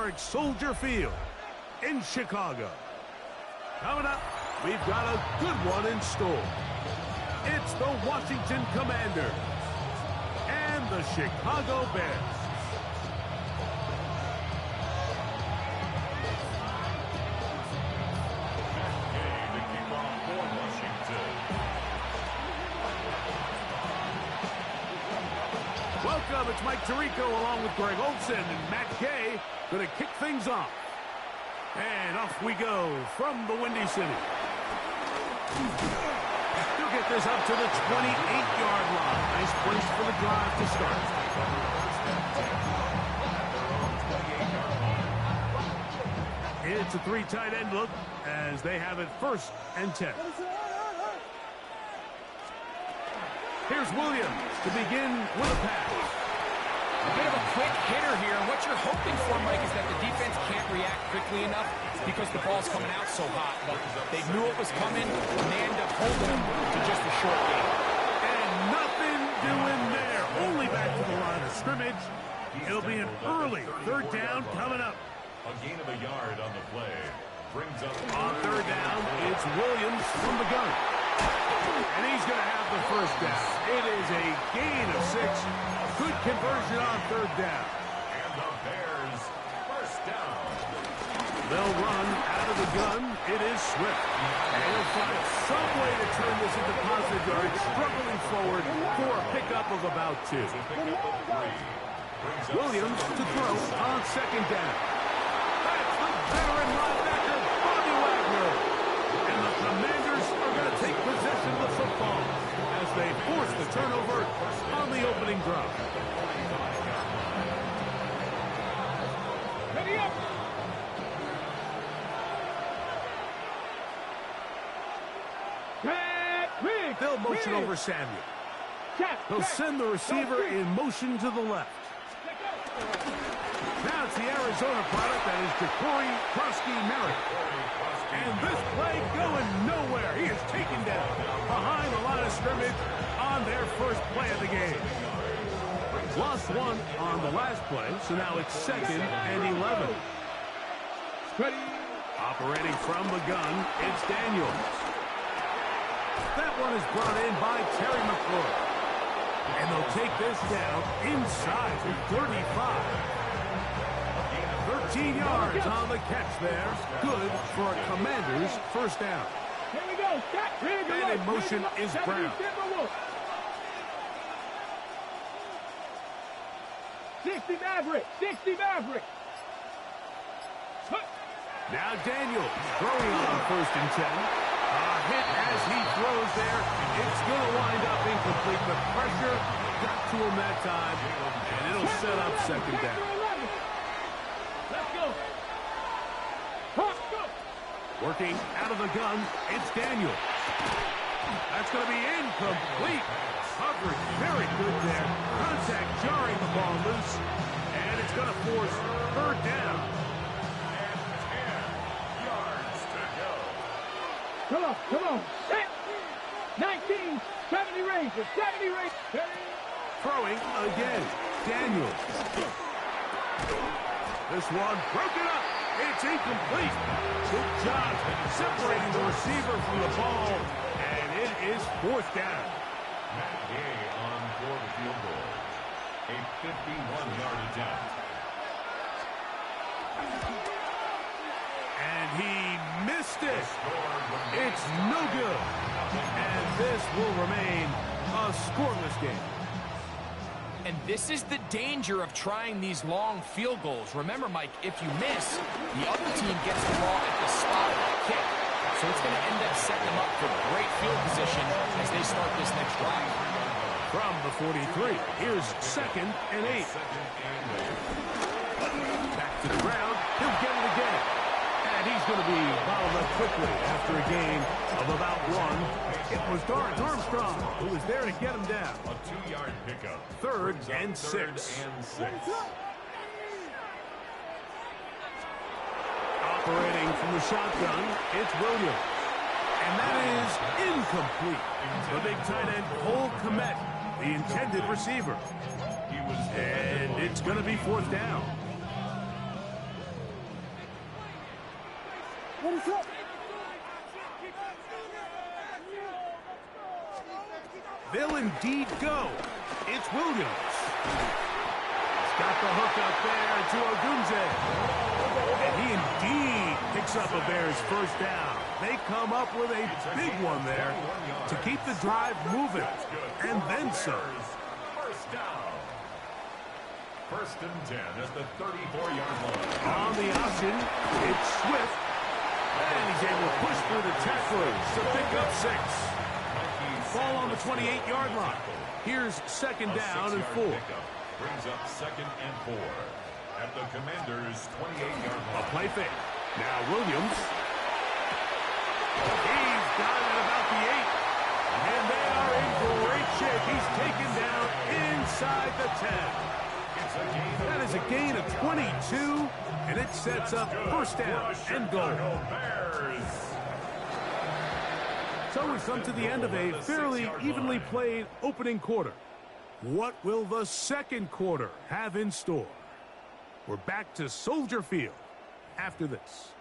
historic Soldier Field in Chicago. Coming up, we've got a good one in store. It's the Washington Commanders and the Chicago Bears. Welcome, it's Mike Tirico along with Greg Olsen and Matt Gay going to kick things off. And off we go from the Windy City. He'll get this up to the 28-yard line. Nice place for the drive to start. It's a 3 tight end look as they have it 1st and 10. Here's Williams to begin with a pass. A bit of a quick hitter here. What you're hoping for, Mike, is that the defense can't react quickly enough because the ball's coming out so hot. But they knew it was coming, and they end up holding them to just a short game. And nothing doing there. Only back to the line of scrimmage. It'll be an early 3rd down coming up. A gain of a yard on the play. Brings up on 3rd down, it's Williams from the gun. And he's going to have the 1st down. It is a gain of 6. Good conversion on 3rd down. And the Bears 1st down. They'll run out of the gun. It is Swift. And he'll find some way to turn this into positive yards, struggling forward for a pickup of about 2. Williams to throw on 2nd down. That's the veteran linebacker, Bobby Wagner. And the Commanders are going to take possession of the football as they force the turnover on the opening drive. Ready up. They'll motion over Samuel. They'll send the receiver in motion to the left. Now it's the Arizona product that is Ja'Cory Krosky-Merritt. And this play going nowhere. He is taken down behind the line of scrimmage on their 1st play of the game. Lost 1 on the last play, so now it's 2nd and 11. Operating from the gun, it's Daniels. That one is brought in by Terry McLaurin. And they'll take this down inside the 35. 13 yards on the catch there. Good for a Commanders 1st down. Here we go. And in motion is Brown. 60 Maverick. 60 Maverick. Now Daniels throwing on 1st and 10. A hit as he throws there. It's going to wind up incomplete. The pressure got to him that time, and it'll set up 2nd down. Let's go. Working out of the gun, it's Daniels. That's going to be incomplete. Coverage very good there. Contact jarring the ball loose, and it's going to force 3rd down. Come on. 19, 70 Rangers, 70 Rangers. Throwing again, Daniels. This one broken up. It's incomplete. Good job separating the receiver from the ball, and it is 4th down. Matt Gay on for the field goal. A 51-yard attempt. And he missed it. It's no good. And this will remain a scoreless game. And this is the danger of trying these long field goals. Remember, Mike, if you miss, the other team gets the ball at the spot of the kick. So it's going to end up setting them up for great field position as they start this next drive. From the 43, here's 2nd and 8. Back to the ground. He'll get it again. And he's going to be bottled up quickly after a gain of about 1. It was Dorrance Armstrong who was there to get him down. A 2-yard pickup. 3rd and 6. Operating from the shotgun, it's Williams. And that is incomplete. The big tight end, Cole Kmet, the intended receiver. And it's going to be 4th down. They'll indeed go. It's Williams. He's got the hook up there to Ogunze. And he indeed picks up a Bears first down. They come up with a big one there to keep the drive moving. And then some. First down. First and 10 at the 34-yard line. On the option, it's Swift. And he's able to push through the tacklers to pick up 6. Ball on the 28-yard line. Here's second down and 4. Brings up second and 4 at the Commanders' 28-yard line. A play fake. Now Williams. He's got it about the 8. And they are in great shape. He's taken down inside the 10. That is a gain of 22, and it sets up first down and goal. So we've come to the end of a fairly evenly played opening quarter. What will the second quarter have in store? We're back to Soldier Field after this.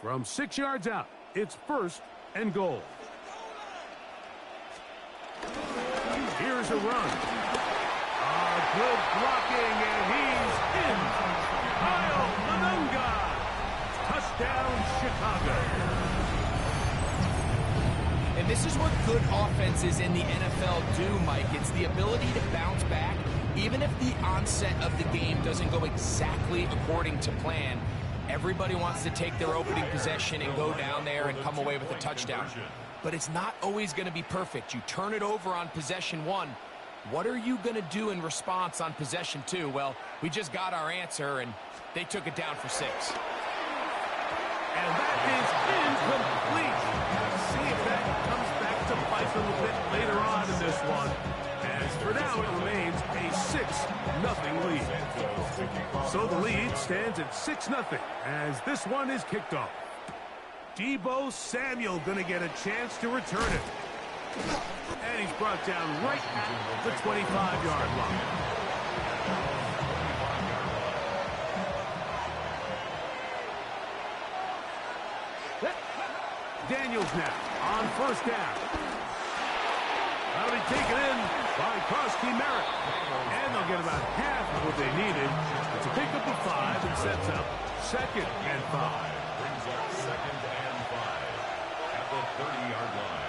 From 6 yards out, it's first and goal. Here's a run. Good blocking, and he's in. Kyle Manunga. Touchdown, Chicago. And this is what good offenses in the NFL do, Mike. It's the ability to bounce back, even if the onset of the game doesn't go exactly according to plan. Everybody wants to take their opening possession and go down there and come away with a touchdown. But it's not always going to be perfect. You turn it over on possession 1. What are you going to do in response on possession 2? Well, we just got our answer, and they took it down for 6. And that is incomplete. See if that comes back to bite them a bit later on in this one. As for now, it remains a 6-0 lead. So the lead stands at 6-0 as this one is kicked off. Deebo Samuel going to get a chance to return it. And he's brought down right at the 25-yard line. Daniels now on first down. That'll be taken in by Krusty Merritt. And they'll get about half of what they needed. It's a pickup of 5 and sets up second and 5. Brings up second and 5 at the 30-yard line.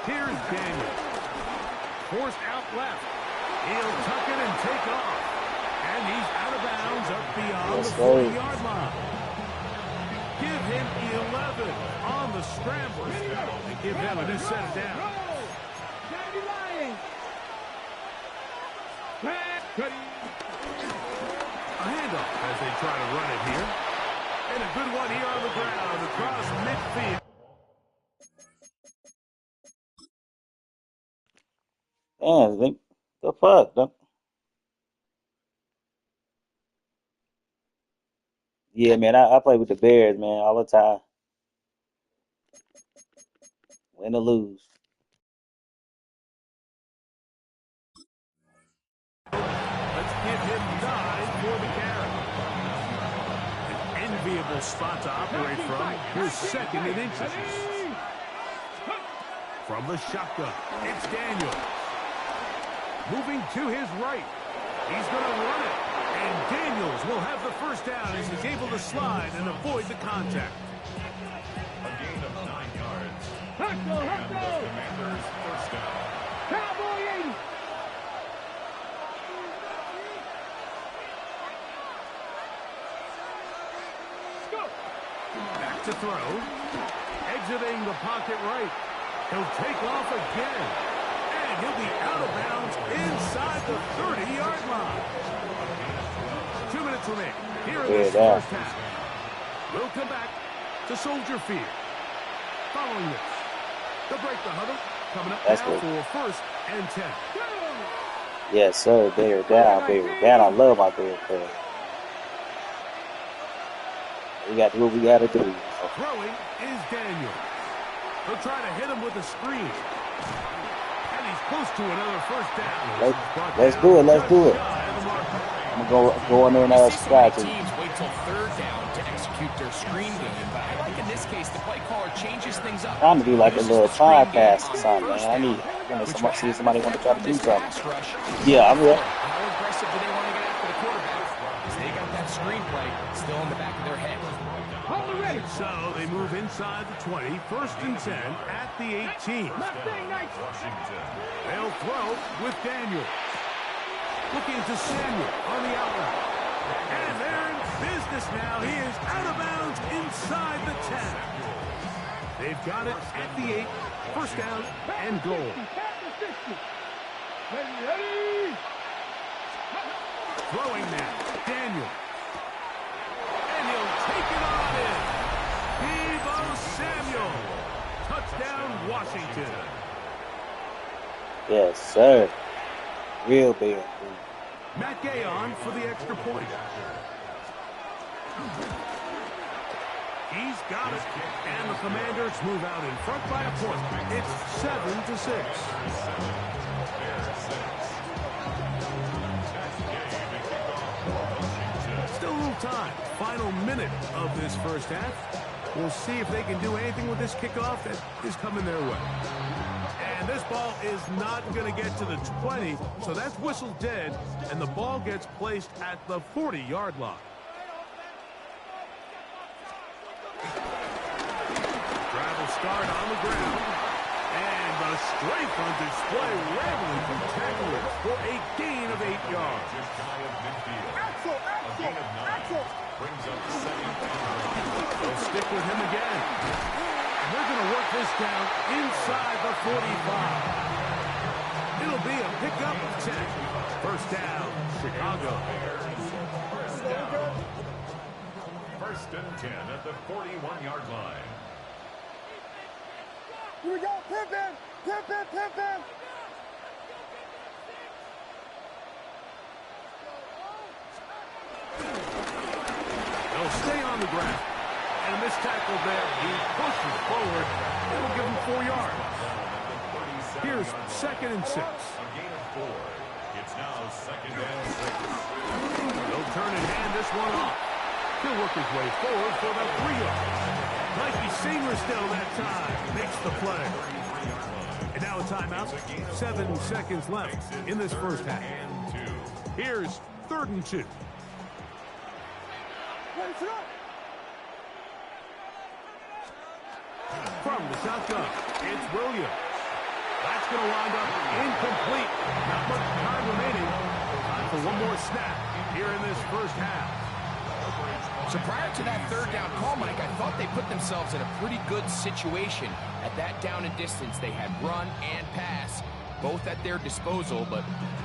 Here's Daniels. Forced out left. He'll tuck it and take off. And he's out of bounds up beyond the 40-yard line. Give him 11 on the scramble. And give him a new set of downs. A handoff as they try to run it here. And a good one here on the ground across midfield. Man, the fuck? Yeah, man, I play with the Bears, man, all the time. Win or lose. Let's give him 9 for the carry. An enviable spot to operate from. Here's second and inches. From the shotgun, it's Daniels. Moving to his right. He's going to run it. And Daniels will have the first down as he's able to slide and avoid the contact. A gain of 9 yards. Let's go, let's And go. the Commanders' first down. Cowboy 80. Go. Back to throw. Exiting the pocket right. He'll take off again. And he'll be out of bounds inside the 30-yard line. 2 minutes remaining here in this first half. We'll come back to Soldier Field. Following this, they'll break the huddle. Coming up now for first and 10. Yes, sir. Bear down, Bear down. I love my Bear fans. We got to do what we got to do. Throwing is Daniel. They'll try to hit him with a screen. And he's close to another first down. Let's do it. Let's do it. I'm going to going in You see so many scratching. teams wait till third down to execute their screen game, but I like in this case the play caller changes things up. Trying to do like a Uses little the screen time game pass or on something, first man. I down, need which to will see have somebody an want to effect try on to do this something. pass rush. Yeah, I'm Going real. forward. How aggressive do they want to get after the quarterback? Because they got that screenplay still in the back of their head. Hold it ready. So they move inside the 20, first and 10 at the 18. Mustang nice. Washington. They'll throw with Daniel. Looking to Samuel on the outlet. And they're in business now. He is out of bounds inside the 10. They've got it at the 8. First down and goal. Ready. Throwing now. Daniel. And he'll take it on in. Deebo Samuel. Touchdown, Washington. Yes, sir. Real big. Matt Gay on for the extra point. He's got it. And the Commanders move out in front by a point. It's 7-6. Still a little time. Final minute of this first half. We'll see if they can do anything with this kickoff that is coming their way. And this ball is not going to get to the 20, so that's whistled dead, and the ball gets placed at the 40-yard line. Drive will start on the ground, and the strength on display, rambling through tacklers for a gain of 8 yards. Just shy of midfield. Axel, A gain of 9. Axel. Brings up second down. They'll stick with him again. They're going to work this down inside the 45. It'll be a pickup of 10. First down, Chicago. First and 10 at the 41-yard line. Here we go. Pimpin'. Pimpin'. Pimpin'. They'll stay on the ground. And this tackle there, he pushes forward. It'll give him 4 yards. Here's second and 6. A gain of 4. It's now second and 6. They'll turn and hand this one off. He'll work his way forward for about 3 yards. Mikey Singer still that time makes the play. And now a timeout. 7 seconds left in this first half. Here's third and 2. From the shotgun, it's Williams. That's going to wind up incomplete. Not much time remaining. Time for one more snap here in this first half. So prior to that third down call, Mike, I thought they put themselves in a pretty good situation. At that down and distance, they had run and pass, both at their disposal, but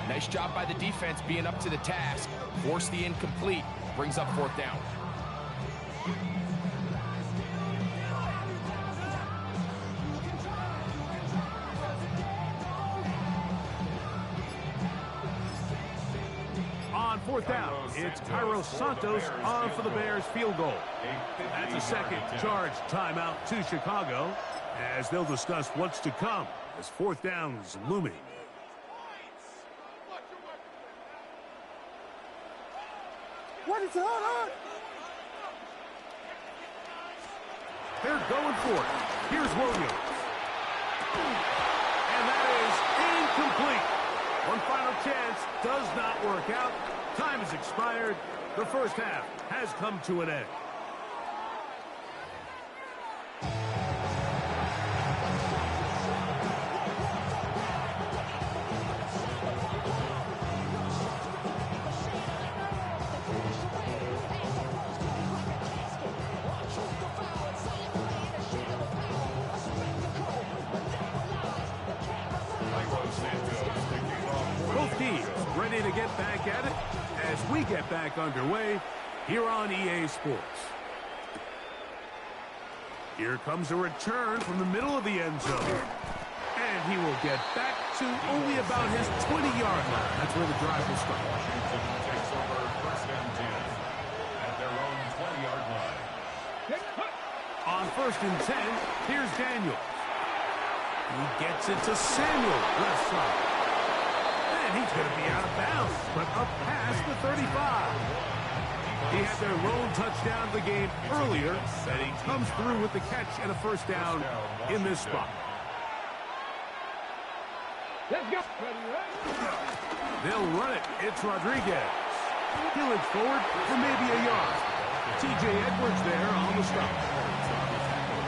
nice job by the defense being up to the task. Force the incomplete, brings up fourth down. On fourth down, it's Cairo Santos on for the Bears field goal. That's a second charge timeout to Chicago as they'll discuss what's to come as fourth down is looming. What is it? Hold on. They're going for it. Here's Williams. And that is incomplete. One final chance does not work out. Time has expired. The first half has come to an end. Both teams ready to get back at it as we get back underway here on EA Sports. Here comes a return from the middle of the end zone. And he will get back to only about his 20-yard line. That's where the drive will start. Washington takes over first and 10 at their own 20-yard line. On first and 10, here's Daniel. He gets it to Samuel, left side. And he's going to be out of bounds. But up past the 35. He had their lone touchdown of the game earlier, and he comes through with the catch and a first down in this spot. Let's go. They'll run it. It's Rodriguez. He'll inch forward for maybe a yard. T.J. Edwards there on the stop.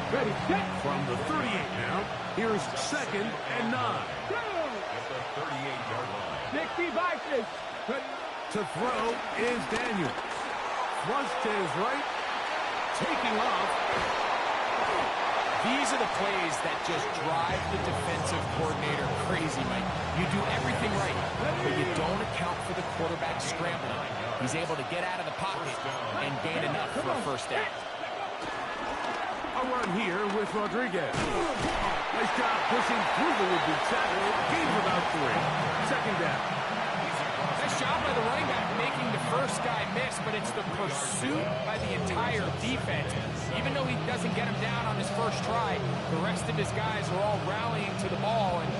Ready, set. From the 38 now, here's 2nd and 9. Go. At the 38-yard line. 60 by 6. To throw is Daniels. Thrust to his right. Taking off. These are the plays that just drive the defensive coordinator crazy, Mike. You do everything right, but you don't account for the quarterback scrambling. He's able to get out of the pocket and gain enough for a first down. A run here with Rodriguez. Nice job pushing through the would-be tackle. Gains about 3. 2nd down. Nice job by the running back making the first guy miss, but it's the pursuit by the entire defense. Even though he doesn't get him down on his first try, the rest of his guys are all rallying to the ball, and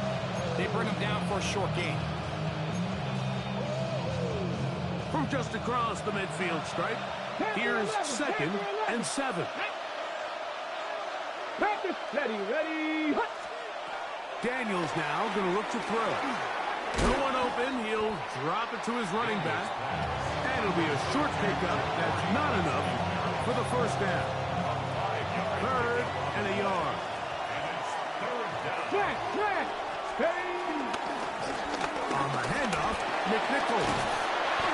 they bring him down for a short gain. From just across the midfield stripe, here's 2nd and 7. Practice. Ready. Hut. Daniels now going to look to throw. No one open. He'll drop it to his running back. And it'll be a short pickup. That's not enough for the first down. 3rd and a yard. Track. Stay. On the handoff, McNichols.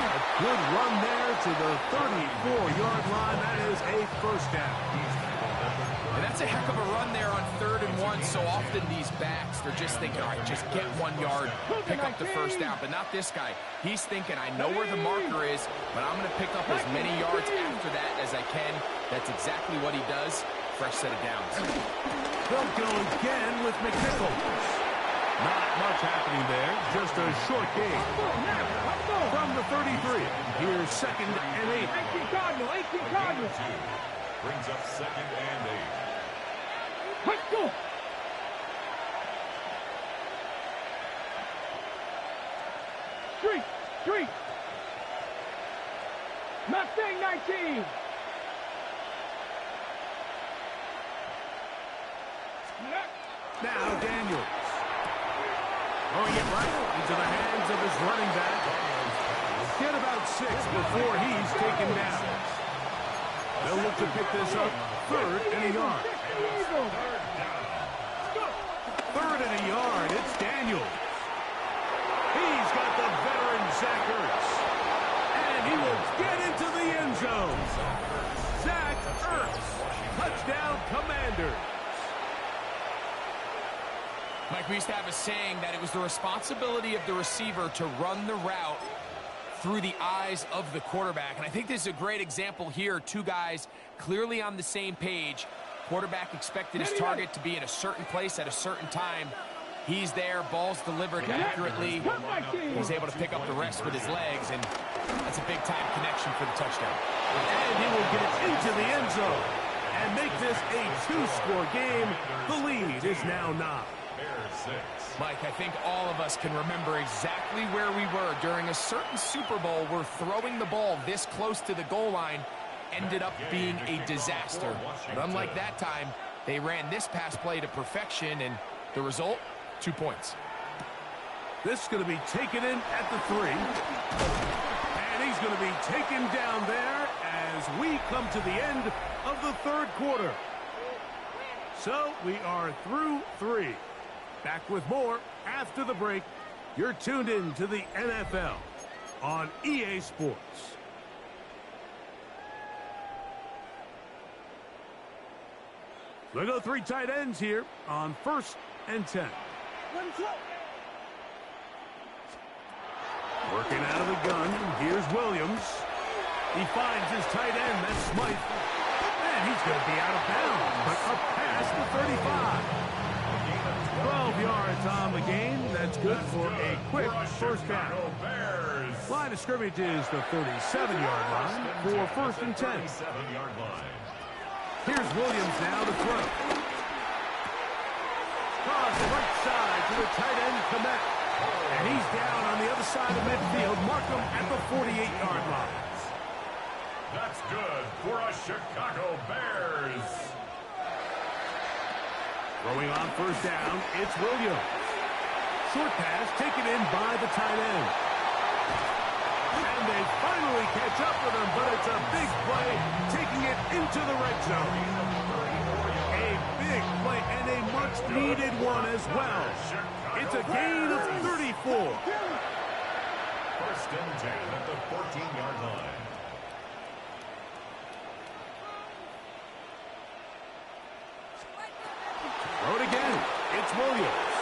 A good run there to the 34-yard line. That is a first down. And that's a heck of a run there on 3rd and 1. So often these backs, they're just thinking, all right, just get 1 yard, pick up the first down. But not this guy. He's thinking, I know where the marker is, but I'm going to pick up as many yards after that as I can. That's exactly what he does. Fresh set of downs. They'll go again with McNichols. Not much happening there. Just a short gain. From the 33, here's 2nd and 8. 18 Cardinal. Brings up 2nd and 8. Let's go. Street. Mustang 19. Now Daniels. Throwing it right into the hands of his running back. Get about 6 before he's taken down. They'll look to pick this up 3rd and a yard. 3rd and a yard. It's Daniels. He's got the veteran Zach Ertz. And he will get into the end zone. Zach Ertz. Touchdown, Commanders. Mike, we used to have a saying that it was the responsibility of the receiver to run the route through the eyes of the quarterback. And I think this is a great example here. 2 guys clearly on the same page. Quarterback expected his target to be in a certain place at a certain time. He's there, ball's delivered accurately. He's able to pick up the rest with his legs, and that's a big-time connection for the touchdown. And he will get into the end zone and make this a 2-score game. The lead is now 9. Mike, I think all of us can remember exactly where we were during a certain Super Bowl where throwing the ball this close to the goal line ended up being a disaster. But unlike that time, they ran this pass play to perfection, and the result, 2 points. This is going to be taken in at the 3. And he's going to be taken down there as we come to the end of the 3rd quarter. So we are through 3. Back with more after the break. You're tuned in to the NFL on EA Sports. We go 3 tight ends here on 1st and 10. Working out of the gun. Here's Williams. He finds his tight end. That's Smythe. And he's going to be out of bounds, but up past the 35. 12 yards on the game. That's good for a quick first down. Line of scrimmage is the 37-yard line for 1st and 10. Here's Williams now to throw. Cross the right side to the tight end, Komet. And he's down on the other side of midfield. Markham at the for a Chicago Bears. Throwing on first down, it's Williams. Short pass taken in by the tight end. And they finally catch up with him, but it's a big play, taking it into the red zone. A big play and a much-needed one as well. It's a gain of 34. First and 10 at the 14-yard line. Throw it again. It's Williams.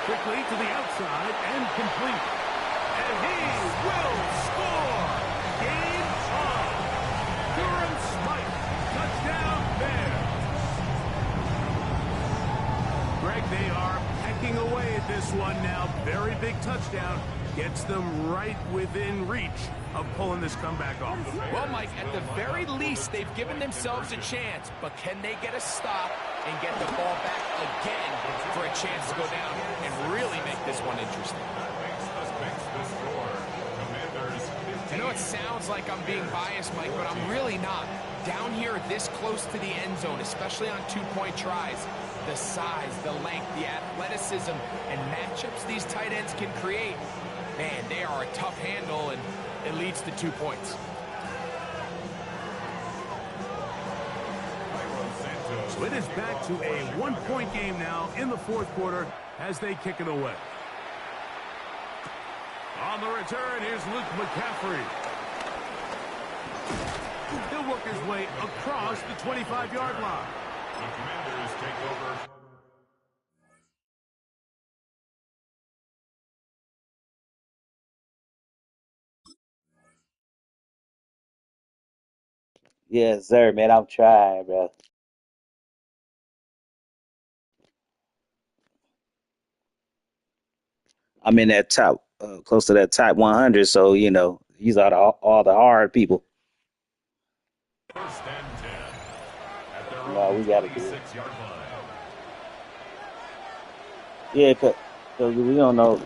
Quickly to the outside and complete. And he will score. Game on. Durham Smythe. Touchdown Bears. Greg, they are pecking away at this one now. Very big touchdown. Gets them right within reach of pulling this comeback off. Well, Mike, at the very least, they've given themselves a chance, but can they get a stop and get the ball back again for a chance to go down and really make this one interesting? I know it sounds like I'm being biased, Mike, but I'm really not. Down here this close to the end zone, especially on two-point tries, the size, the length, the athleticism, and matchups these tight ends can create, man, they are a tough handle, and it leads to 2 points. So it is back to a one-point game now in the fourth quarter as they kick it away. On the return, here's Luke McCaffrey. He'll work his way across the 25-yard line. The Commanders take over. Yes, sir, man. I'm trying, bro. I'm in that top, close to that top 100. So these are all the hard people. First and 10 at their No, own we got to do it. 26-yard line. Yeah, cause we don't know.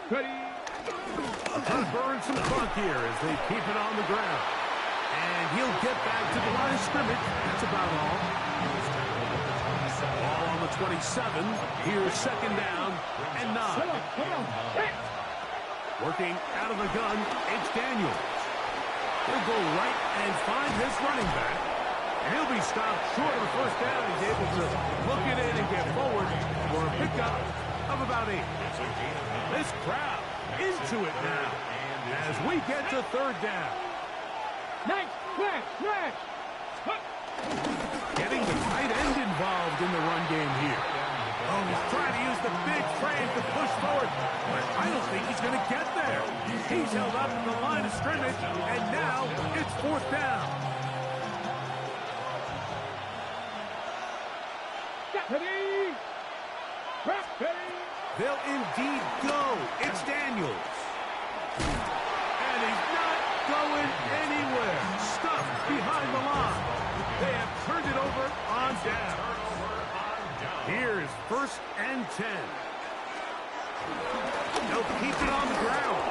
Trying to burn some clock here as they keep it on the ground. And he'll get back to the line of scrimmage. That's about all. Ball on the 27. Here's second down and 9. Working out of the gun, it's Daniels. He'll go right and find his running back. And he'll be stopped short of the first down. He's able to look it in and get forward for a pickup of about 8. This crowd into it now as we get to third down. Next. Getting the tight end involved in the run game here. Oh, he's trying to use the big frame to push forward, but I don't think he's going to get there. He's held up at the line of scrimmage, and now it's fourth down. Ready. They'll indeed go. It's Daniels. And he's not going anywhere. Stuffed behind the line. They have turned it over on down. Here's first and 10. They'll keep it on the ground.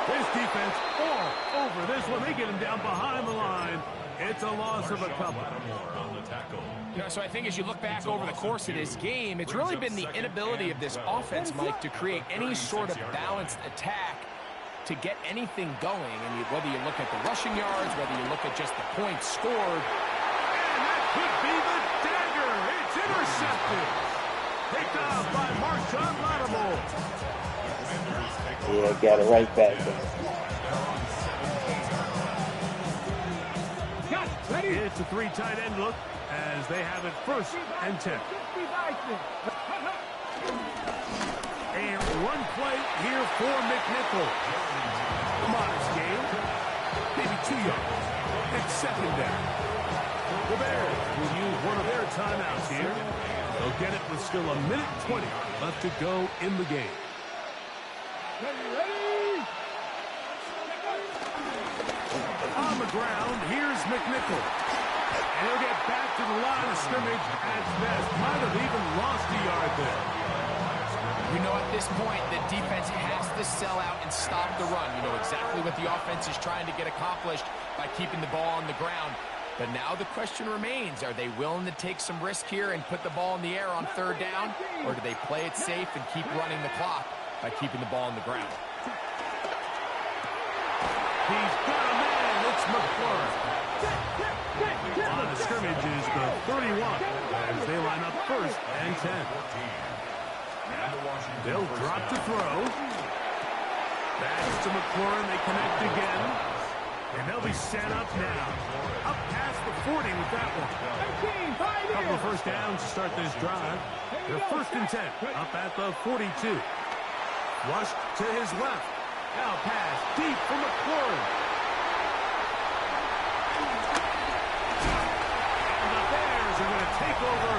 This defense all over this one. They get him down behind the line. It's a loss of a couple. On the tackle. So I think as you look back over the course of this game, it's really been the inability of this offense, Mike, to create any sort of balanced attack to get anything going. And whether you look at the rushing yards, whether you look at just the points scored. And that could be the dagger. It's intercepted. Picked up by Marshawn Lattimore. Yeah, got it right back there. It's a three tight end look as they have it first and 10. And run play here for McNichol. Modest gain. Maybe 2 yards. It's second down. The Bears will use one of their timeouts here. They'll get it with still a minute 20 left to go in the game. On the ground, here's McNichol. And he'll get back to the line of scrimmage at best. Might have even lost a yard there. You know what? this point, the defense has to sell out and stop the run. You know exactly what the offense is trying to get accomplished by keeping the ball on the ground. But now the question remains, are they willing to take some risk here and put the ball in the air on third down? Or do they play it safe and keep running the clock by keeping the ball on the ground? He's got a man. It's McClure. On the scrimmage is the 31 as they line up first and 10. They'll drop to throw. Back to McLaurin. They connect again. And they'll be set up now. Up past the 40 with that one. Couple of first downs to start this drive. They're first and 10. Up at the 42. Rush to his left. Now pass deep for McLaurin. And the Bears are going to take over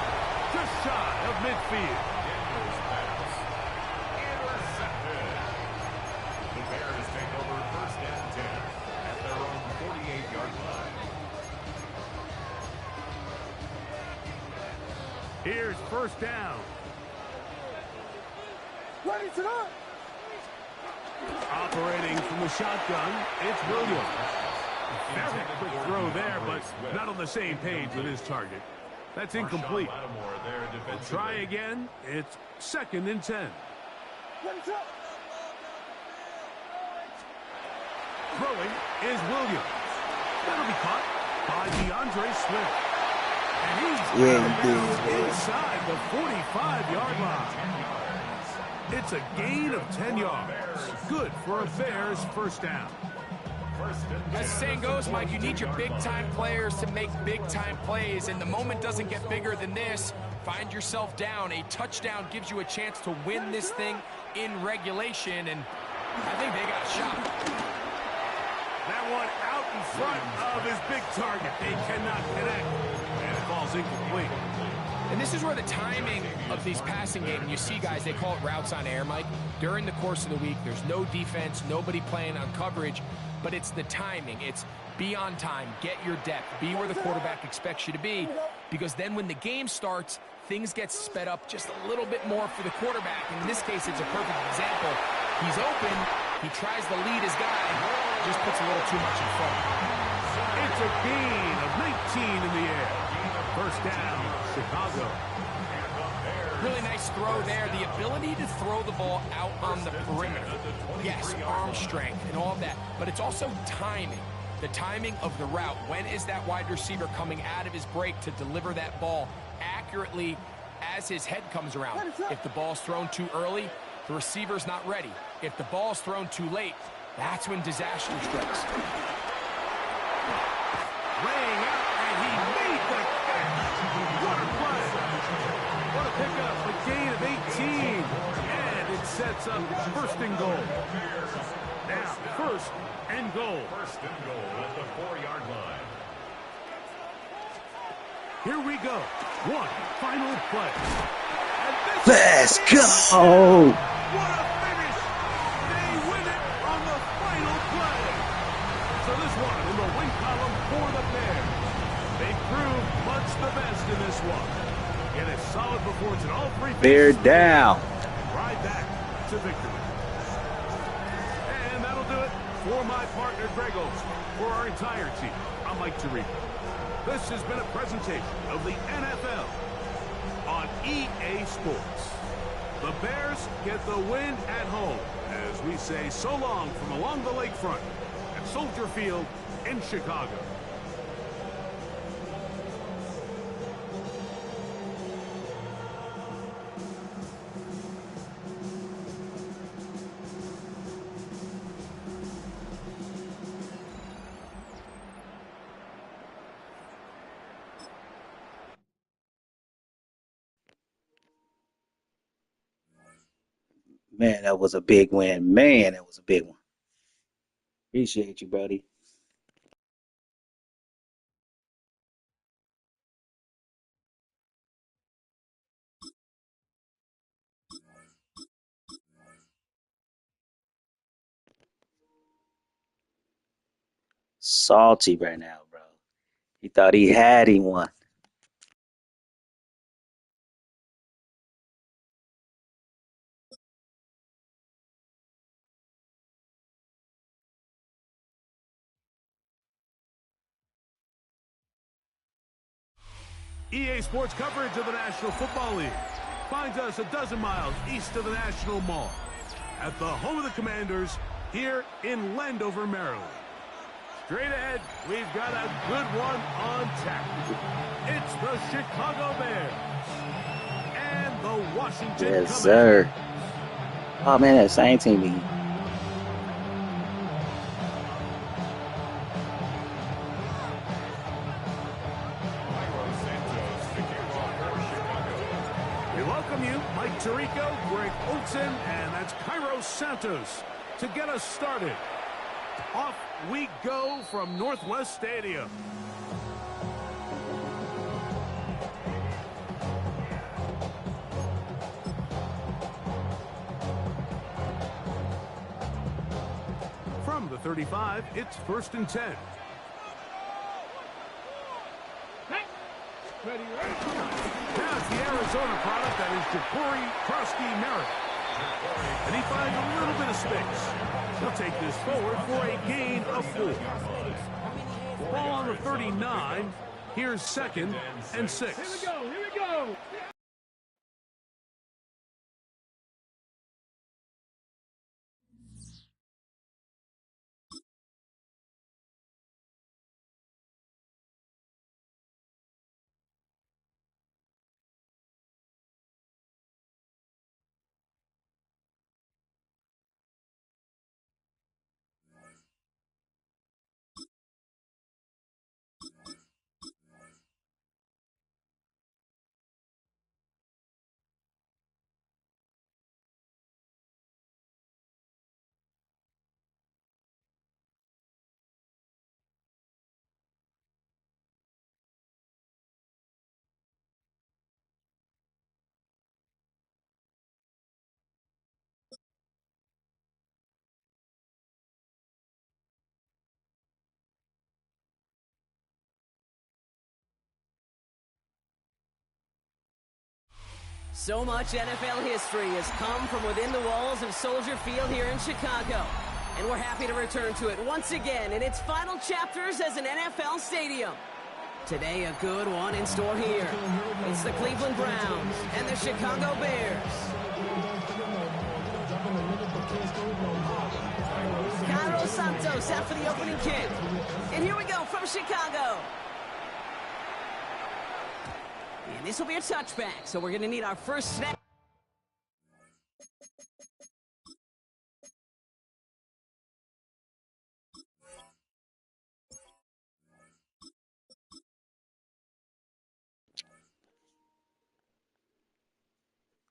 just shy of midfield. The Bears take over first and 10 at their own 48-yard line. Here's first down. Ready to go. Operating from the shotgun, it's Williams. Very quick throw there, but not on the same page with his target. That's incomplete. They'll try again. It's second and 10. Throwing is Williams. That'll be caught by DeAndre Swift. And he's inside the 45-yard line. It's a gain of 10 yards. Good for a Bears first down. As the saying goes, Mike, you need your big-time players to make big-time plays, and the moment doesn't get bigger than this. Find yourself down. A touchdown gives you a chance to win this thing in regulation, and I think they got a shot. That one out in front of his big target. They cannot connect, and it falls incomplete. And this is where the timing of these passing games, you see guys, they call it routes on air, Mike. During the course of the week, there's no defense, nobody playing on coverage, but it's the timing. It's be on time, get your depth, be where the quarterback expects you to be, because then when the game starts, things get sped up just a little bit more for the quarterback. And in this case, it's a perfect example. He's open, he tries to lead his guy, just puts a little too much in front. It's a gain of 19 in the air. First down, Chicago. Really nice throw there. The ability to throw the ball out on the perimeter. Yes, arm strength and all of that, but it's also timing. The timing of the route. When is that wide receiver coming out of his break to deliver that ball accurately as his head comes around? If the ball's thrown too early, the receiver's not ready. If the ball's thrown too late, that's when disaster strikes. Laying out, and he made the catch. What a play. What a pickup. A gain of 18. And it sets up first and goal. Now, first and goal. First and goal at the 4-yard line. Here we go. One final play. Let's go. What a finish. They win it on the final play. So this one in the win column for the Bears. They proved much the best in this one. Get a solid performance in all three Bear phases. down. Ride back to victory. And that'll do it for my partner, Greg Olson. For our entire team, I'm Mike Tirico. This has been a presentation of the NFL on EA Sports. The Bears get the win at home as we say so long from along the lakefront at Soldier Field in Chicago. Man, that was a big win. Man, that was a big one. Appreciate you, buddy. Salty right now, bro. He thought he had him one. EA Sports coverage of the National Football League finds us a dozen miles east of the National Mall at the home of the Commanders here in Landover, Maryland. Straight ahead, we've got a good one on tap. It's the Chicago Bears and the Washington Commanders. Yes, sir. Oh, man, that same team again. We welcome you, Mike Tirico, Greg Olson, and that's Cairo Santos to get us started. Off we go from Northwest Stadium. From the 35, it's 1st and 10. Now it's the Arizona product that is Ja'Cory Krusty-Merritt. And he finds a little bit of space. He'll take this forward for a gain of 4. Ball on the 39. Here's 2nd and 6. Here we go, here we go. So much NFL history has come from within the walls of Soldier Field here in Chicago. And we're happy to return to it once again in its final chapters as an NFL stadium. Today, a good one in store here. It's the Cleveland Browns and the Chicago Bears. Cairo Santos out for the opening kick. And here we go from Chicago. And this will be a touchback, so we're going to need our first snap.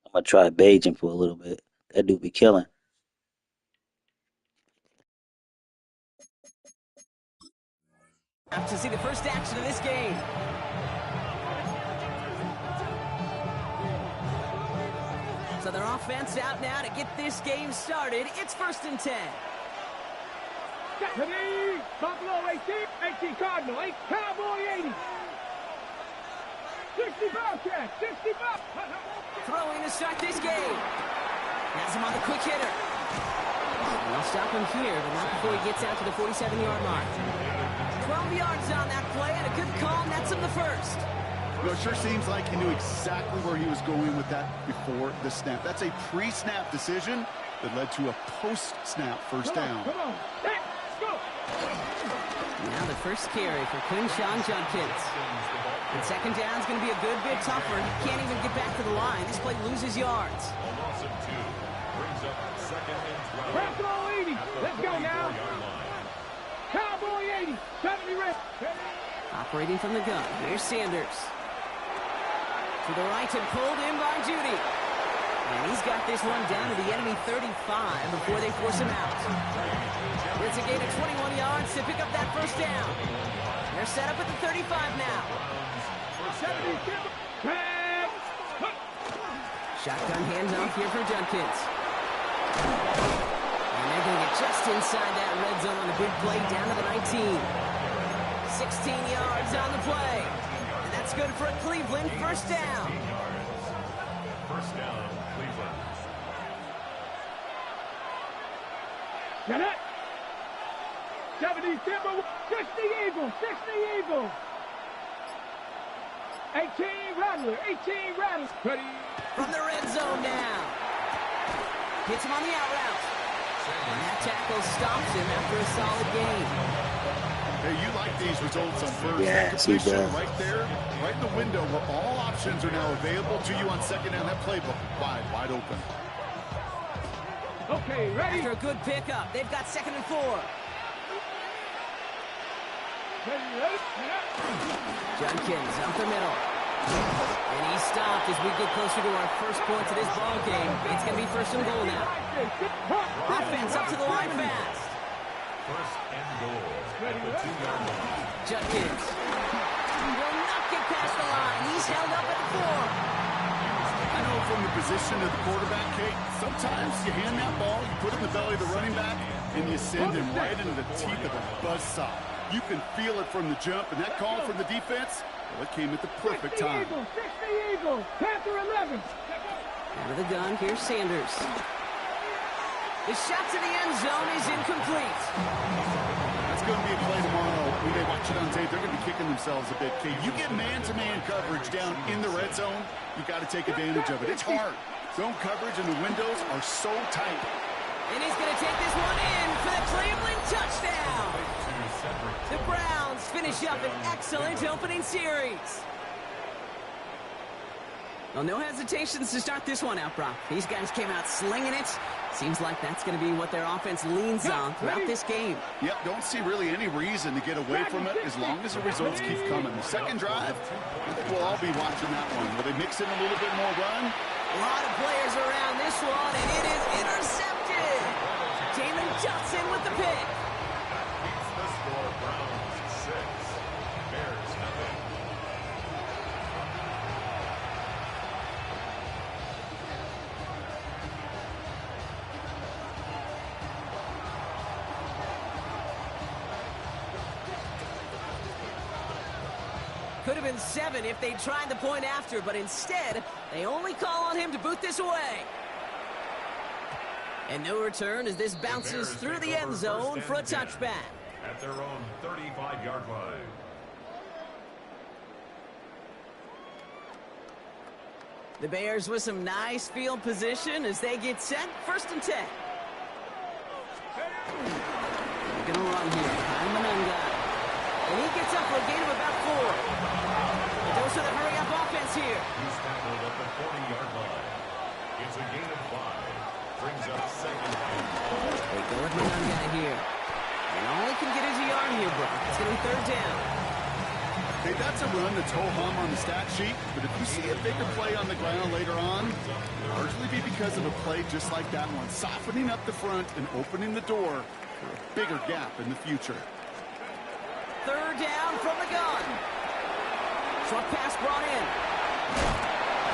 I'm going to try Beijing for a little bit. That dude be killing. To see the first action of this game. So their offense out now to get this game started. It's 1st and 10. Ready? Buffalo 18, 18 Cardinal, 8 Cowboy 80. 60 Bobcat, 60 Bob. Throwing to start this game. Has him on the quick hitter. They'll stop him here, but not before he gets out to the 47-yard mark. 12 yards on that play, and a good call nets him the first. You know, it sure seems like he knew exactly where he was going with that before the snap. That's a pre-snap decision that led to a post-snap first down. Come on, let's go. Now the first carry for Quinshawn Judkins. And second down is going to be a good bit tougher. He can't even get back to the line. This play loses yards. Buffalo 80, let's go now. Cowboy 80, 70 ready. Operating from the gun, here's Sanders. To the right and pulled in by Judy. And he's got this one down to the enemy 35 before they force him out. It's a gain of 21 yards to pick up that first down. They're set up at the 35 now. 70, Shotgun handoff here for Judkins. And they're going to get just inside that red zone on the big play down to the 19. 16 yards on the play. And that's good for a Cleveland first down. First down, Cleveland. Got it. 70 Timber, 60 Eagles, 60 Eagles. 18 Rattler. 18 Rattler. Ready. From the red zone now. Hits him on the out route. And that tackle stops him after a solid gain. Hey, you like these results on first. Yes, he does. Right there, right in the window where all options are now available to you on second down. That playbook wide open. Okay, ready. After a good pickup, they've got 2nd and 4. Ready. Junkins up the middle. And he stopped as we get closer to our first point of this ball game. It's going to be 1st and goal now. Offense up to the line fast. 1st and goal at the 2-yard line. Junkins will not get past the line. He's held up at the 4. I know from the position of the quarterback, Kate, sometimes you hand that ball, you put it in the belly of the running back, and you send him right into the teeth of a buzzsaw. You can feel it from the jump, and that call from the defense, well, it came at the perfect time. 60 Eagles. Panther 11. Out of the gun, here's Sanders. The shot to the end zone is incomplete. That's going to be a play tomorrow. When they watch it on tape, they're going to be kicking themselves a bit, Kate. You get man-to-man coverage down in the red zone, you got to take advantage of it. It's hard. Zone coverage and the windows are so tight. And he's going to take this one in for the Cleveland touchdown. The Browns finish up an excellent opening series. Well, no hesitations to start this one out, Brock. These guys came out slinging it. Seems like that's going to be what their offense leans on throughout this game. Yep, don't see really any reason to get away from it as long as the results keep coming. The second drive, I think we'll all be watching that one. Will they mix in a little bit more run? A lot of players around this one, and it is intercepted. Damon Johnson with the pick. Keeps the score. Browns 6, Bears nothing. Could have been 7 if they tried the point after, but instead, they only call on him to boot this away. And no return as this bounces through the end zone for a touchback. At their own 35-yard line. The Bears with some nice field position as they get set. 1st and 10. They're going to run here. Manunga. And he gets up for a gain of about 4. The dose of the hurry-up offense here. He's tackled at the 40-yard line. It's a gain of 5. Brings up 2nd and 4. They go with Manunga here. And all he can get is a yard here, bro. It's going to be 3rd down. Hey, that's a run that's ho-hum on the stat sheet, but if you see a bigger play on the ground later on, it'll largely be because of a play just like that one, softening up the front and opening the door for a bigger gap in the future. 3rd down from the gun. Short pass brought in.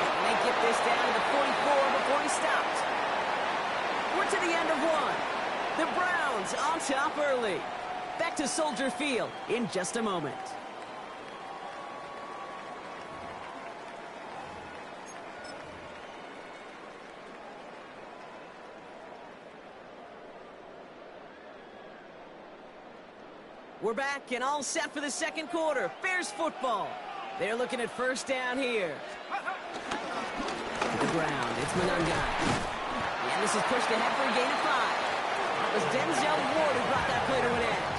And they get this down to the 44 before he stopped. We're to the end of 1. The Browns on top early. Back to Soldier Field in just a moment. We're back and all set for the 2nd quarter. Bears football. They're looking at 1st down here. To the ground. It's Manunga. And this is pushed ahead for a gain of 5. It was Denzel Ward who brought that play to an end.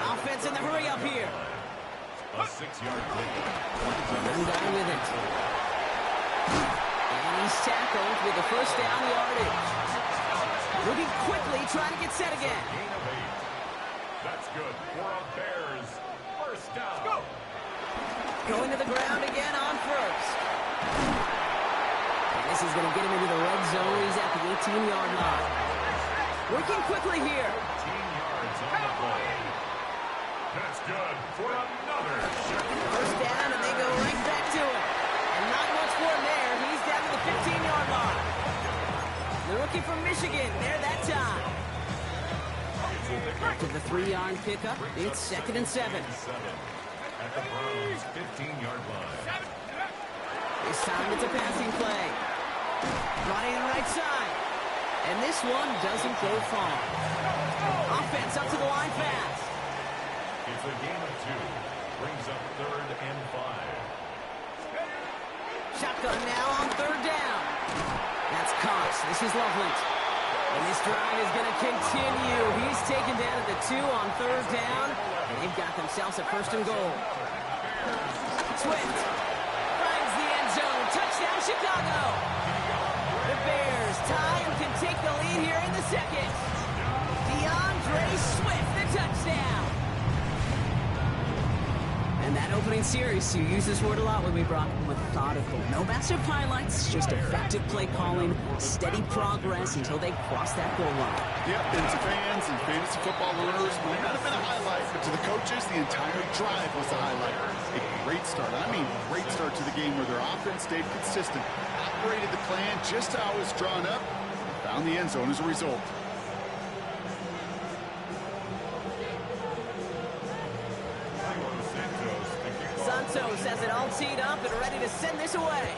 Offense in the hurry up here. A 6-yard play. Manunga with it. And he's tackled with the 1st down yardage. Moving quickly, trying to get set again. Gain of 8. That's good for a Bears 1st down. Go. Going to the ground again on 1st. And this is going to get him into the red zone. He's at the 18-yard line. Working quickly here. 15 yards on the play. That's good for another shot. 1st down, and they go right back to it. And not much for him there. He's down to the 15-yard line. The rookie from Michigan there that time. After the 3-yard pickup, it's 2nd and 7. At the Browns' 15-yard line. This time it's a passing play. Brought in right side. And this one doesn't go far. Offense up to the line fast. It's a gain of 2. Brings up 3rd and 5. Shotgun now on third down. That's Cox. This is Loveland. And this drive is going to continue. He's taken down at the 2 on third down. And they've got themselves a first and goal. Swift finds the end zone. Touchdown, Chicago. The Bears tie and can take the lead here in the second. DeAndre Swift, the touchdown. And that opening series, you use this word a lot with me, Brock, methodical. No massive highlights, just effective play calling, steady progress until they cross that goal line. Yep, and to fans and fantasy football owners, might not have been a highlight, but to the coaches, the entire drive was a highlight. A great start, I mean great start to the game where their offense stayed consistent, operated the plan just how it was drawn up, and found the end zone as a result. Santos has it all teed up and ready to send this away.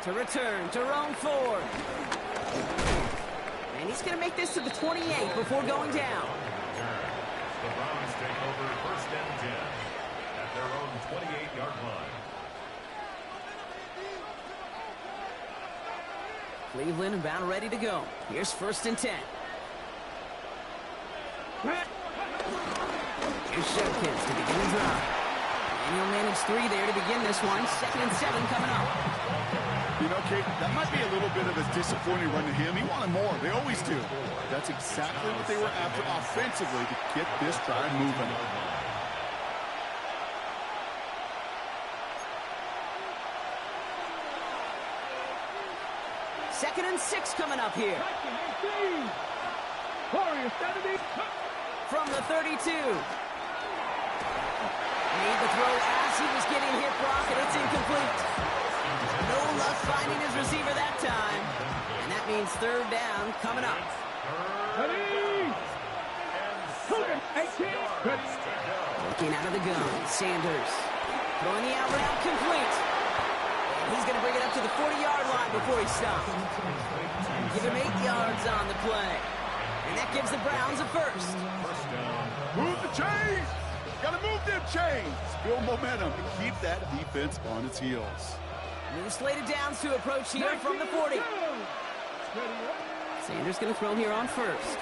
To return, Jerome Ford. And he's going to make this to the 28 before going down. The Browns take over first and 10 at their own 28-yard line. Cleveland about ready to go. Here's first and 10. Here's Shevkins to begin the drive. And he'll manage 3 there to begin this one. 2nd and 7 coming up. You know, Kate, that might be a little bit of a disappointing run to him. He wanted more. They always do. That's exactly what they were after offensively to get this drive moving. Second and 6 coming up here. From the 32. Made the throw as he was getting hit, Brock, and it's incomplete. No luck finding his receiver that time. And that means third down coming up. Looking out of the gun, Sanders. Throwing the out route complete. And he's going to bring it up to the 40-yard line before he stops. Give him 8 yards on the play. And that gives the Browns a first. Move the chains! Gotta move them chains! Build momentum and keep that defense on its heels. New slated downs to approach here from the 40. Sanders going to throw here on first.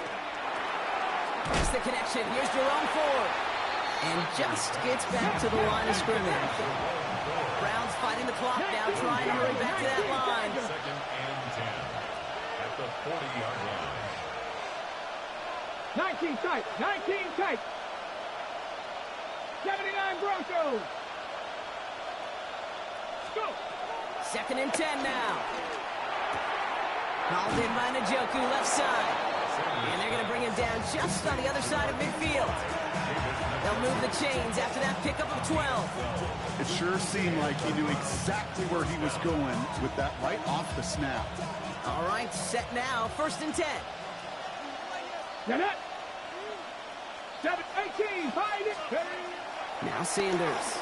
That's the connection. Here's Jerome Ford. And just gets back to the line of scrimmage. Browns fighting the clock now, trying to hurry back to that line. 2nd and 10 at the 40-yard line. 19 tight, 19 tight. 79 Broncos. Go. 2nd and 10 now. Called in by Njoku, left side. And they're going to bring him down just on the other side of midfield. They'll move the chains after that pickup of 12. It sure seemed like he knew exactly where he was going with that right off the snap. All right, set now, 1st and 10. Get it. 7-18, find it. Now Sanders.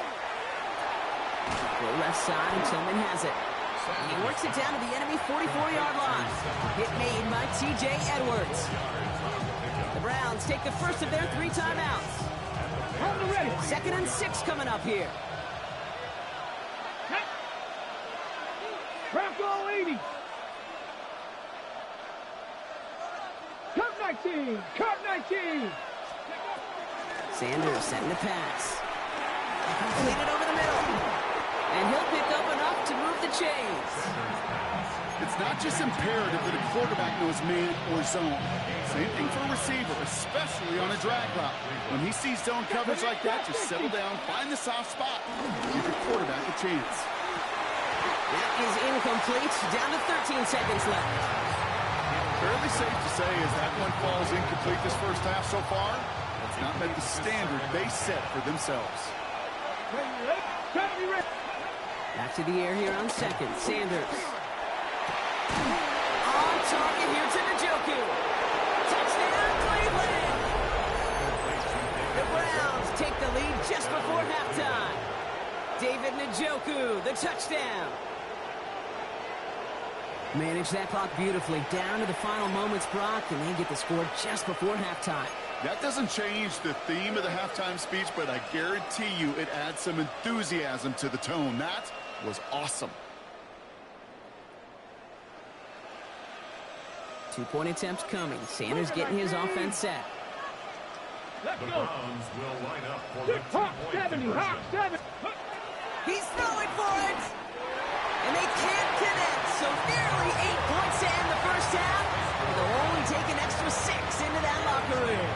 Go left side, and Tillman has it. And he works it down to the enemy 44-yard line. Hit made by T.J. Edwards. The Browns take the first of their 3 timeouts. 2nd and 6 coming up here. Bronco 80. Cut 19. Cut 19. Sanders setting the pass. Completed over the middle. And he'll pick up enough to move the chains. It's not just imperative that a quarterback knows man or zone. Same thing for a receiver, especially on a drag route. When he sees zone coverage like that, just settle down, find the soft spot, give your quarterback a chance. That is incomplete. Down to 13 seconds left. Fairly safe to say as that one falls incomplete this first half so far, it's not met the standard they set for themselves. Back to the air here on 2nd. Sanders. On target here to Njoku. Touchdown, Cleveland! The Browns take the lead just before halftime. David Njoku, the touchdown. Manage that clock beautifully. Down to the final moments, Brock, and they get the score just before halftime. That doesn't change the theme of the halftime speech, but I guarantee you it adds some enthusiasm to the tone. That was awesome. 2-point attempt coming. Sanders getting his offense set. The Browns will line up for the two-point conversion. He's throwing for it! And they can't connect, so nearly 8 points to end the first half. And they'll only take an extra 6 into that locker room.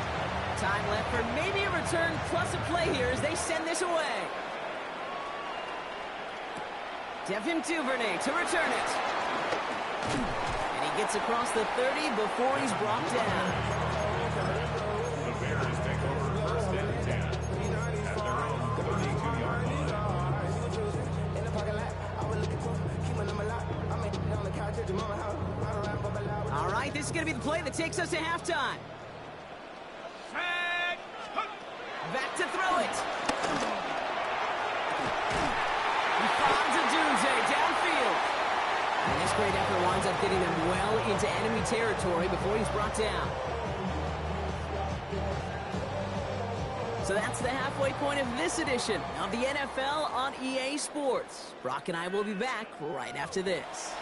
Time left for maybe a return plus a play here as they send this away. Devin Duvernay to return it. And he gets across the 30 before he's brought down. The Bears take over first and 10 at their own 32-yard line. All right, this is going to be the play that takes us to halftime. Back to throw it. He finds a Dunze downfield. And this great effort winds up getting them well into enemy territory before he's brought down. So that's the halfway point of this edition of the NFL on EA Sports. Brock and I will be back right after this.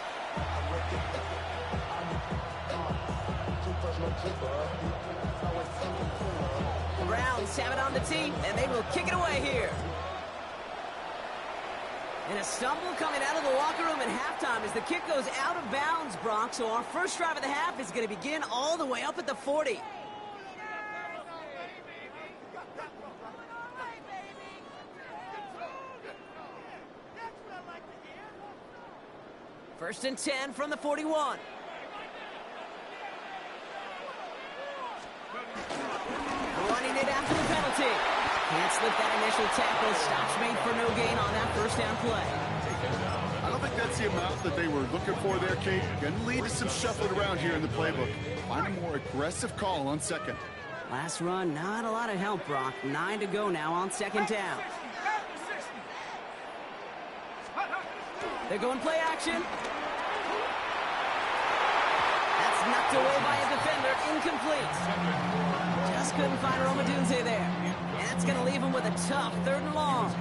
The Browns have it on the tee, and they will kick it away here. And a stumble coming out of the locker room at halftime as the kick goes out of bounds, Brock. So our first drive of the half is going to begin all the way up at the 40. First and 10 from the 41. Running it after the penalty. Can't slip that initial tackle. Stops made for no gain on that first down play. I don't think that's the amount that they were looking for there, Kate. Going to lead to some shuffling around here in the playbook. Find a more aggressive call on second. Last run, not a lot of help, Brock. 9 to go now on second down. They're going play action. That's knocked away by a defender. Incomplete. Just couldn't find Roma Dunze there. And that's going to leave him with a tough 3rd and long. Let's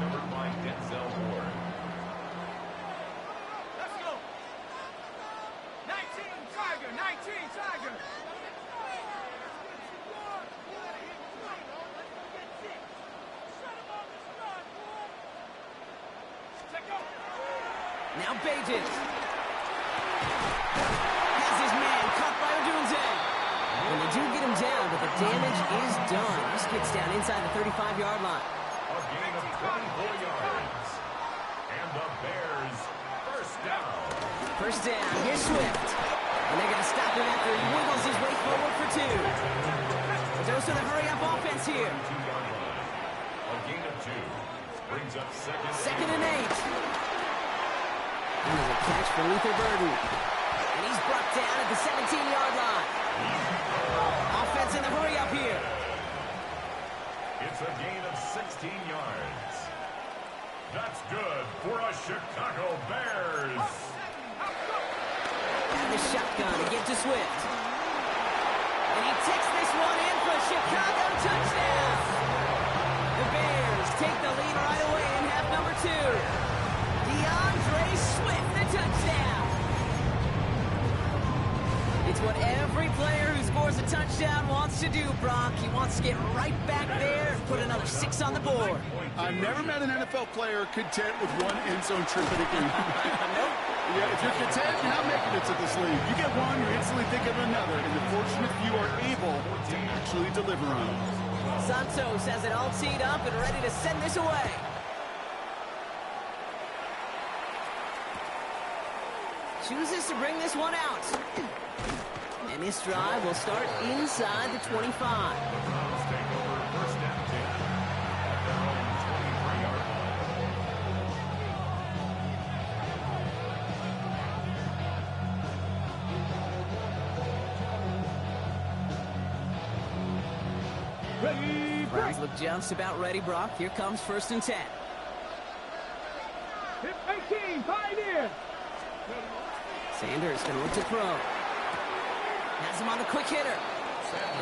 go. 19 Tiger, 19 Tiger. Now Bages. Has his man caught by Odunze. And they do get him down, but the damage is done. This gets down inside the 35-yard line. A gain of 24 yards. And the Bears first down. First down, here's Swift. And they're going to stop him after he wiggles his way forward for 2. Dose of the hurry-up offense here. 2-yard line. A gain of 2. Brings up Second and 8. And there's a catch for Luther Burden. And he's brought down at the 17-yard line. Offense in the hurry-up here. It's a gain of 16 yards. That's good for a Chicago Bears. And the shotgun to get to Swift. And he takes this one in for a Chicago touchdown. The Bears take the lead right away in half number 2. DeAndre Swift, the touchdown. It's what every player who scores a touchdown wants to do, Brock. He wants to get right back there and put another 6 on the board. I've never met an NFL player content with one end zone trip in a game. Nope. Yeah, if you're content, you're not making it to this league. You get one, you instantly think of another, and the fortunate few are able to actually deliver on it. Santos has it all teed up and ready to send this away. Chooses to bring this one out. And this drive will start inside the 25. Browns take over first and 10 at their own 23-yard line. Ready, Browns look just about ready, Brock. Here comes first and 10. hit 18, Pioneer. Sanders going to look to throw. Has him on the quick hitter.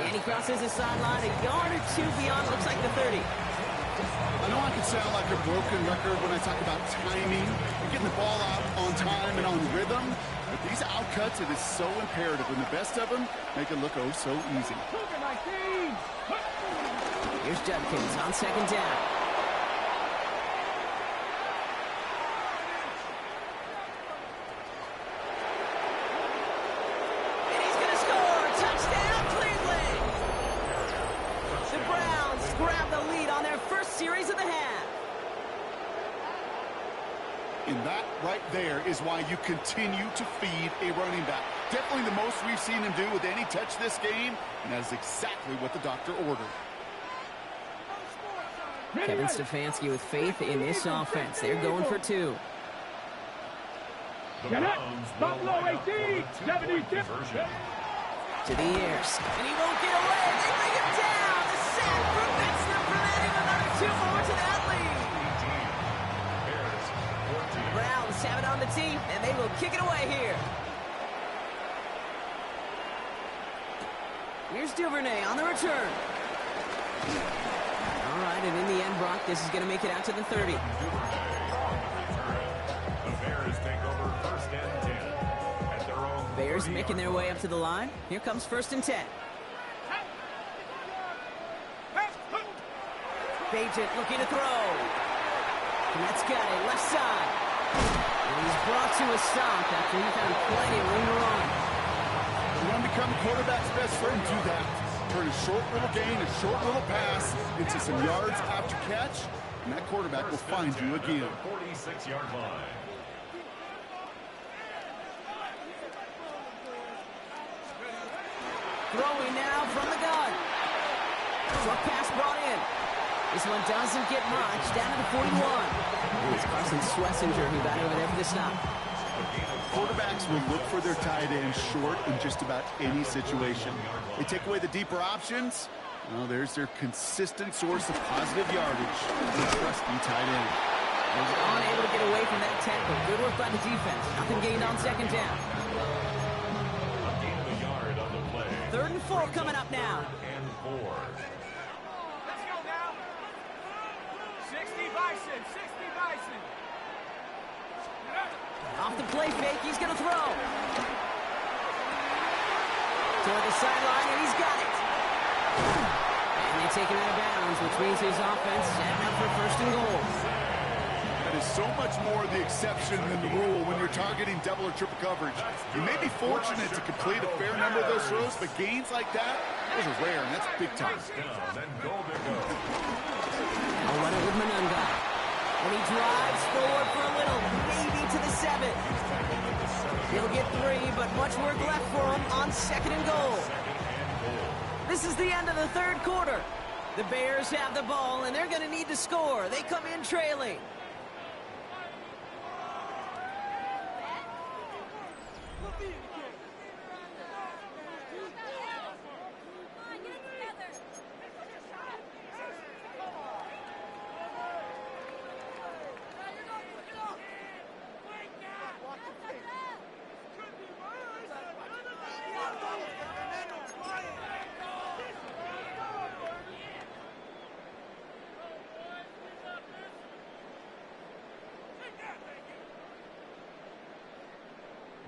And he crosses the sideline a yard or two beyond, looks like the 30. I know I can sound like a broken record when I talk about timing and getting the ball out on time and on rhythm, but these outcuts, it is so imperative, and the best of them make it look oh so easy. Here's Judkins on second down. And he's going to score! Touchdown, Cleveland! The Browns grab the lead on their first series of the half. And that right there is why you continue to feed a running back. Definitely the most we've seen him do with any touch this game, and that is exactly what the doctor ordered. Kevin Stefanski with faith in this offense. They're going for two. Get up! Buffalo 18! 76! To the airs. And he won't get away. They bring him down. The sack prevents them from adding another 2 more to that lead. The Browns have it on the tee, and they will kick it away here. Here's Duvernay on the return. All right, and in the end, Brock, this is going to make it out to the 30. The Bears take over first and 10 at their own. Bears making their way up to the line. Here comes first and 10. Bagent looking to throw. And that's got it, left side. And he's brought to a stop after he found plenty of room to run. You want to become the quarterback's best friend, do that. Turn a short little gain, a short little pass into some yards after catch, and that quarterback will find you again. 46-yard line. Throwing now from the gun. Short pass brought in. This one doesn't get much, down to the 41. And it's Carson Schlesinger who got over there for the stop. Quarterbacks will look for their tight end short in just about any situation. They take away the deeper options. Well, there's their consistent source of positive yardage. The trusty tight end. He's unable to get away from that tackle. Good work by the defense. Nothing gained on second down. A gain of a yard on the play. 3rd and 4 coming up now. And 4. Let's go now. 60 Bison, 60 Bison. Off the play fake, he's going to throw. Toward the sideline, and he's got it. And they take him out of bounds, which means his offense setting up for first and goal. That is so much more the exception than the rule when you're targeting double or triple coverage. You may be fortunate to complete a fair number of those throws, but gains like that, those are rare, and that's big time. Down and goal to go. I'll run it with Manunga. And he drives forward for a little, maybe to the 7. He'll get 3, but much work left for him on 2nd and goal. This is the end of the 3rd quarter. The Bears have the ball, and they're going to need to score. They come in trailing.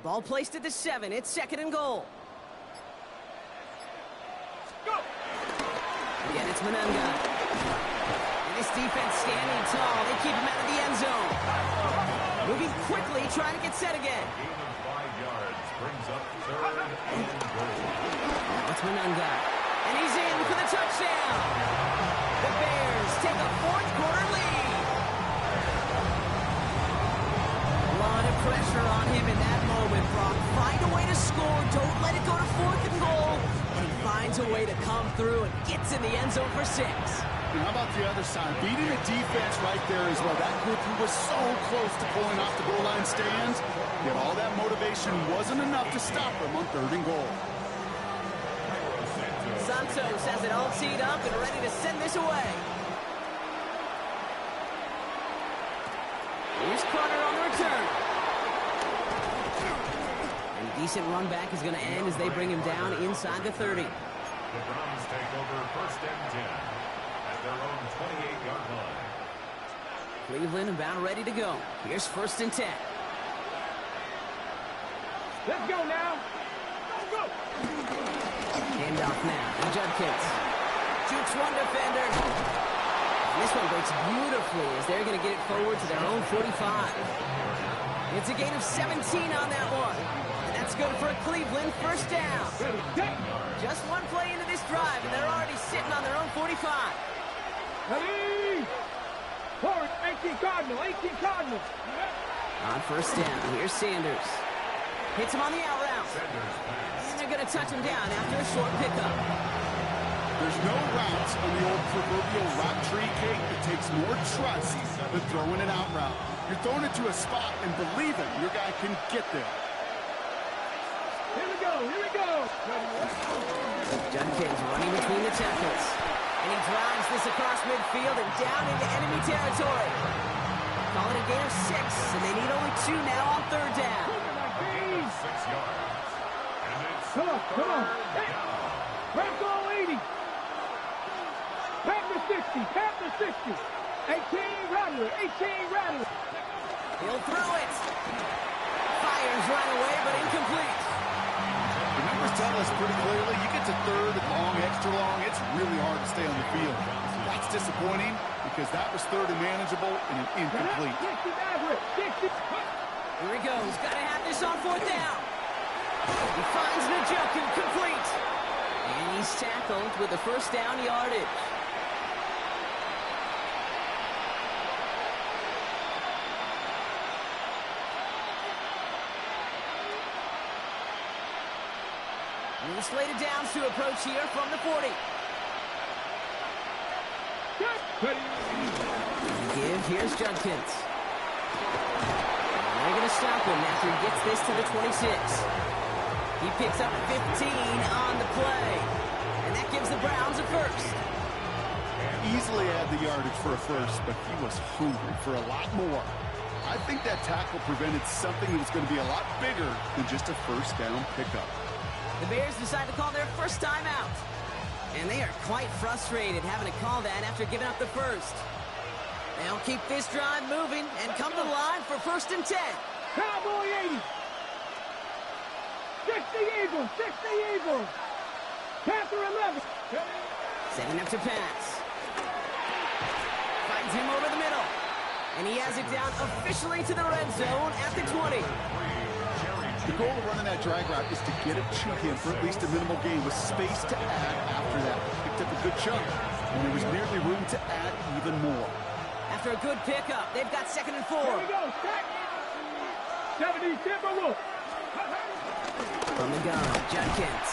Ball placed at the 7. It's 2nd and goal. Go! Again, it's Manunga. And this defense standing tall. They keep him out of the end zone. Moving quickly, trying to get set again. Gain of 5 yards brings up 3rd and goal. That's Manunga. And he's in for the touchdown. The Bears take a 4th quarter lead. A lot of pressure on him in that moment, Brock. Find a way to score. Don't let it go to 4th and goal. And he finds a way to come through and gets in the end zone for 6. And how about the other side? Beating the defense right there as well. That group who was so close to pulling off the goal line stands, yet all that motivation wasn't enough to stop them on 3rd and goal. Santos has it all teed up and ready to send this away. Here's Carter on the return. And a decent run back is going to end as they bring him down inside the 30. The Browns take over 1st and 10 at their own 28-yard line. Cleveland about ready to go. Here's 1st and 10. Let's go now. Let's go. Handoff now. And Judkins shoots one defender. And this one breaks beautifully as they're going to get it forward to their own 45. It's a gain of 17 on that one. And that's good for Cleveland. 1st down. Just one play into this drive, and they're already sitting on their own 45. Ready. Forward. 18 Cardinal. 18 Cardinal. On 1st down, here's Sanders. Hits him on the out route. And they're going to touch him down after a short pickup. There's no routes on the old proverbial route tree, Kate. It takes more trust than throwing an out route. You're throwing it to a spot and believing your guy can get there. Here we go. Here we go. Judkins running between the tackles. And he drives this across midfield and down into enemy territory. Call it a gain of 6, and they need only 2 now on 3rd down. 6 yards. And it's Come on, come on. Hey, Rams all 80. Pat the 60, pat the 60. 18 Rattler, 18 Rattler. He'll throw it. Fires right away, but incomplete. The numbers tell us pretty clearly, you get to 3rd and long, extra long, it's really hard to stay on the field. That's disappointing because that was 3rd and manageable and an incomplete. 60 Maverick, 60. Here he goes. Got to have this on 4th down. He finds Njoku complete. And he's tackled with the 1st down yardage. And the slated downs to approach here from the 40. Give, here's Judkins. They're going to stop him after he gets this to the 26. He picks up 15 on the play. And that gives the Browns a 1st. Easily had the yardage for a 1st, but he was hungry for a lot more. I think that tackle prevented something that was going to be a lot bigger than just a 1st down pickup. The Bears decide to call their 1st timeout. And they are quite frustrated having to call that after giving up the 1st. They'll keep this drive moving and come to the line for 1st and 10. Cowboy 80. 60 Eagles, 60 Eagles. Panther 11. Setting up to pass. Finds him over the middle. And he has it down officially to the red zone at the 20. The goal of running that drag route is to get it to him for at least a minimal gain with space to add after that. Picked up a good chunk, and there was nearly room to add even more. After a good pickup, they've got 2nd and 4. Here we go, stack. 70 Timberwolves. From the gun, Judkins.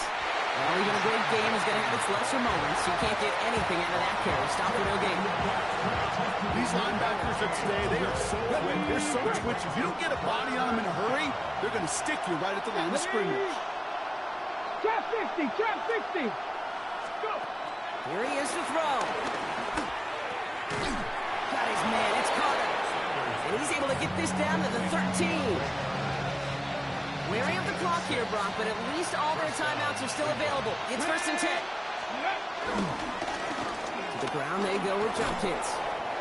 Well, even a great game is going to have its lesser moments. You can't get anything out of that carry. Stop for no gain. These linebackers of today, they are so quick. They're so twitchy. If you don't get a body on them in a hurry, they're going to stick you right at the line of scrimmage. Trap 60, trap 60. Go. Here he is to throw. Got his man. It's Carter. And he's able to get this down to the 13. Wearing up the clock here, Brock, but at least all their timeouts are still available. It's 1st and 10. To the ground they go with Judkins.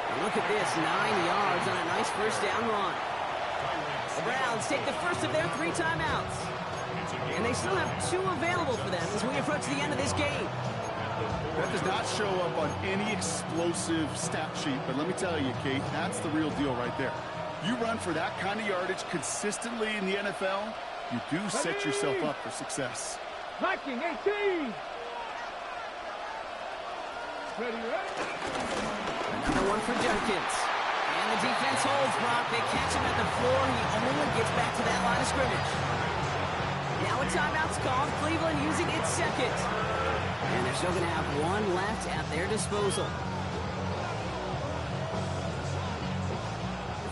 And look at this, 9 yards on a nice 1st down run. The Browns take the first of their 3 timeouts. And they still have 2 available for them as we approach the end of this game. That does not show up on any explosive stat sheet, but let me tell you, Kate, that's the real deal right there. You run for that kind of yardage consistently in the NFL, you do set yourself up for success. Viking 18. Ready, ready. Another one for Judkins. And the defense holds, Brock. They catch him at the floor. He only gets back to that line of scrimmage. Now a timeout's called. Cleveland using its 2nd. And they're still going to have 1 left at their disposal.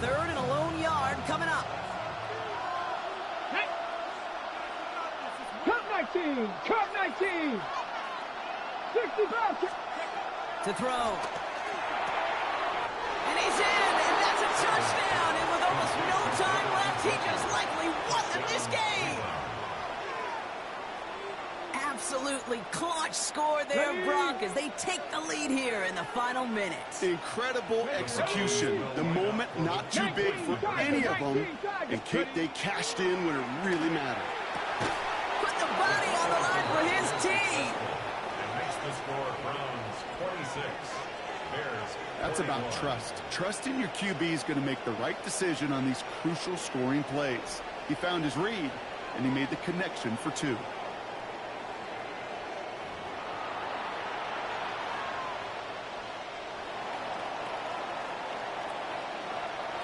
3rd and a lone yard coming up. Cut 19, cut 19. 65. To throw. And he's in, and that's a touchdown. And with almost no time left, he just likely won this game. Absolutely absolutely clutch score there, Brock, as they take the lead here in the final minute. Incredible execution. The moment not too big for any of them, and they cashed in when it really mattered. Put the body on the line for his team. And makes the score Browns 26. Bears. That's about trust. Trusting your QB is going to make the right decision on these crucial scoring plays. He found his read, and he made the connection for 2.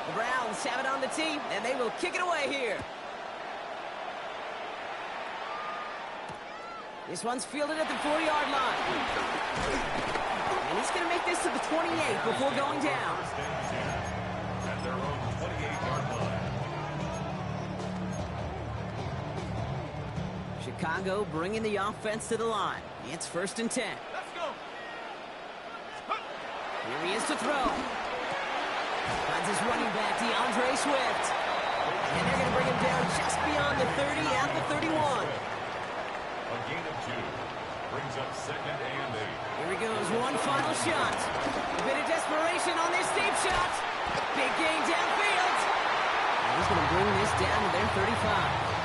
The Browns have it on the tee, and they will kick it away here. This one's fielded at the 40-yard line. And he's going to make this to the 28 before going down. First and 10 at their own 28-yard line. Chicago bringing the offense to the line. It's 1st and 10. Let's go. Here he is to throw. Finds his running back, DeAndre Swift. And they're going to bring him down just beyond the 30 at the 31. A gain of 2 brings up 2nd and 8. Here he goes, one final shot. A bit of desperation on this deep shot. Big gain downfield. And he's going to bring this down to their 35.